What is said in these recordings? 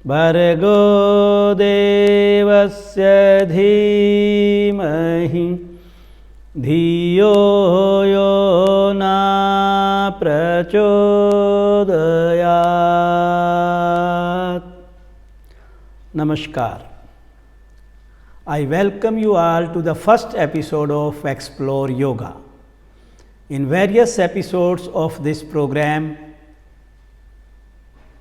भर्गो देवस्य धीमहि धियो यो न प्रचोदयात्. Namaskar. I welcome you all to the first episode of Explore Yoga. In various episodes of this program,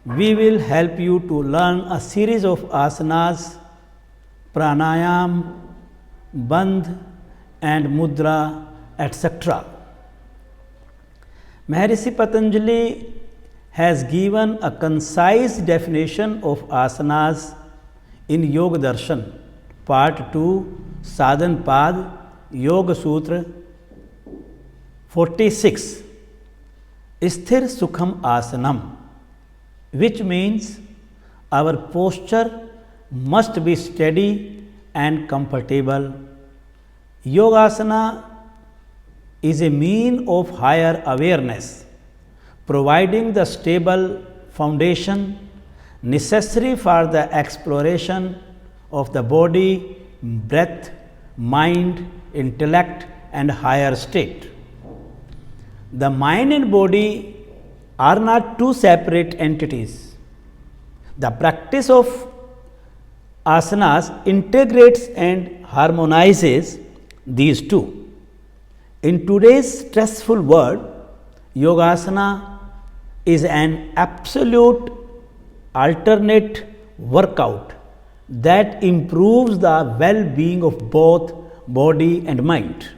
we will help you to learn a series of asanas, pranayam, bandh and mudra, etc. Maharishi Patanjali has given a concise definition of asanas in Yoga Darshan, Part 2, Sadhan Pad, Yoga Sutra 46, Sthir Sukham Asanam, which means our posture must be steady and comfortable. Yogasana is a mean of higher awareness, providing the stable foundation necessary for the exploration of the body, breath, mind, intellect and higher state. The mind and body are not two separate entities. The practice of asanas integrates and harmonizes these two. In today's stressful world, Yogasana is an absolute alternate workout that improves the well-being of both body and mind.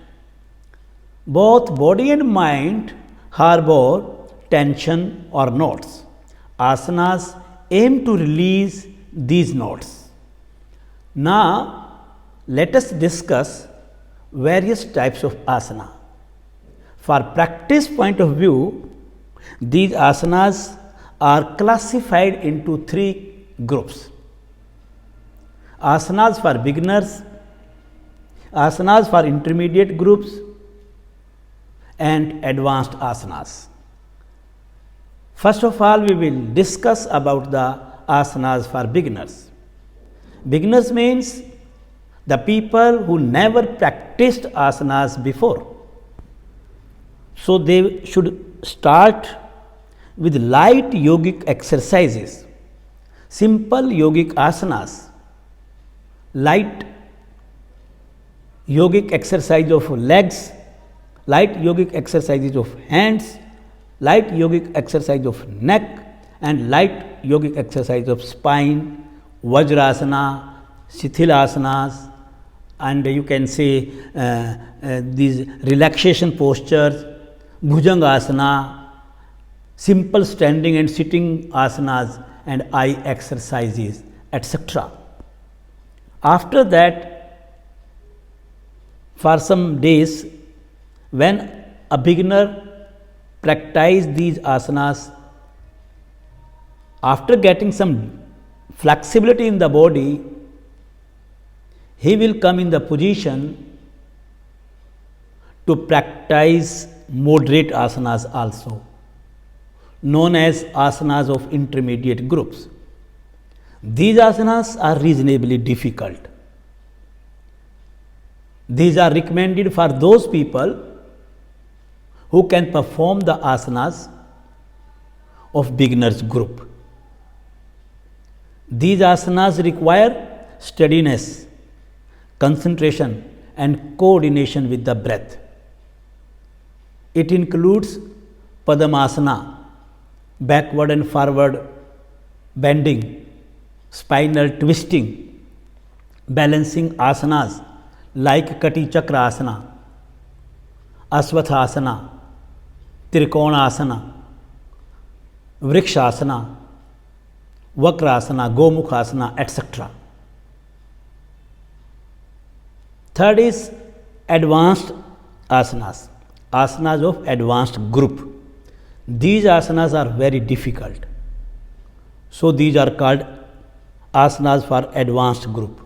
Both body and mind harbor tension or knots. Asanas aim to release these knots. Now, let us discuss various types of asana. For practice point of view, these asanas are classified into three groups. Asanas for beginners, asanas for intermediate groups and advanced asanas. First of all, we will discuss about the asanas for beginners. Beginners means the people who never practiced asanas before. So, they should start with light yogic exercises, simple yogic asanas, light yogic exercise of legs, light yogic exercises of hands, light yogic exercise of neck and light yogic exercise of spine, vajrasana, shithilasanas and you can say these relaxation postures, bhujangasana, simple standing and sitting asanas and eye exercises, etc. After that, for some days, when a beginner practice these asanas, after getting some flexibility in the body, he will come in the position to practice moderate asanas also, known as asanas of intermediate groups. These asanas are reasonably difficult. These are recommended for those people who can perform the asanas of beginners group. These asanas require steadiness, concentration and coordination with the breath. It includes Padmasana, backward and forward bending, spinal twisting, balancing asanas like Kati Chakra Asana, Aswathasana, Trikonasana, Vrikshasana, Vakrasana, Gomukhasana, etc. Third is advanced asanas, asanas of advanced group. These asanas are very difficult. So, these are called asanas for advanced group.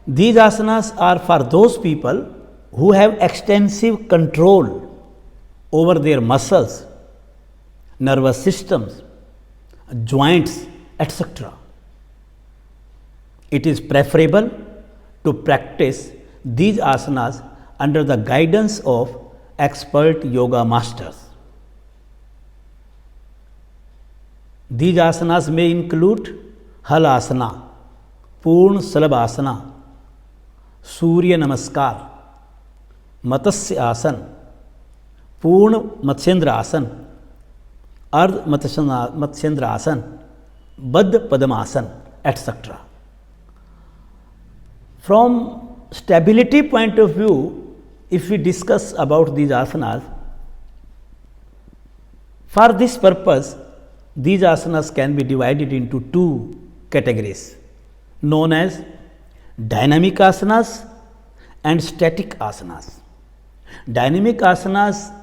These asanas are for those people who have extensive control over their muscles nervous systems, joints, etc. It is preferable to practice these asanas under the guidance of expert yoga masters. These asanas may include Halasana, Purna Salabhasana, Surya Namaskar, Matsya Asan, Purna Matsyendra Asan, Ardh Matsyendra Asan, Baddha Padmasan, etc. From stability point of view, if we discuss about these asanas, for this purpose, these asanas can be divided into two categories known as dynamic asanas and static asanas. Dynamic asanas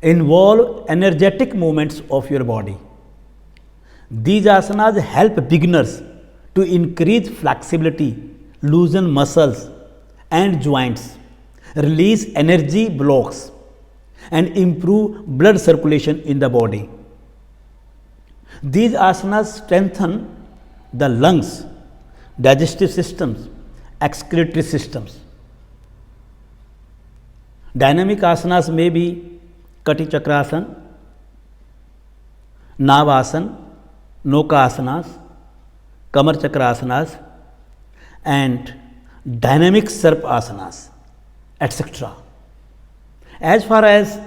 involve energetic movements of your body. These asanas help beginners to increase flexibility, loosen muscles and joints, release energy blocks, and improve blood circulation in the body. These asanas strengthen the lungs, digestive systems, excretory systems. Dynamic asanas may be Kati Chakrasana, Navasana, Nokasanas, Kamar Chakrasanas, and dynamic Sarpasanas, etc. As far as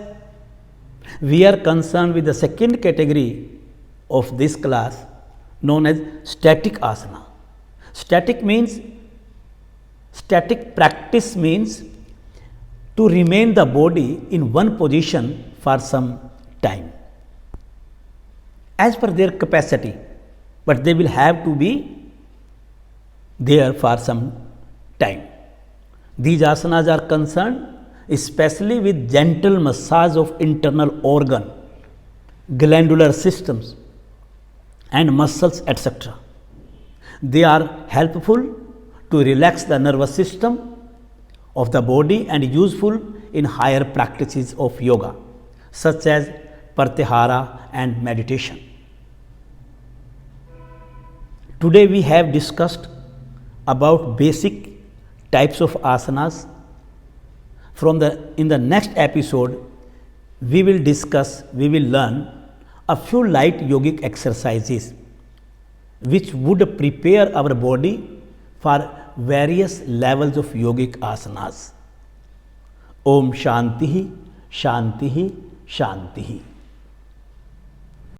we are concerned with the second category of this class known as static asana. Static practice means to remain the body in one position for some time as per their capacity, but they will have to be there for some time. These asanas are concerned especially with gentle massage of internal organ, glandular systems and muscles, etc. They are helpful to relax the nervous system of the body and useful in higher practices of yoga such as pratyahara and meditation. Today we have discussed about basic types of asanas. In the next episode we will learn a few light yogic exercises which would prepare our body for various levels of yogic asanas. Om Shantihi, Shantihi, Shantihi.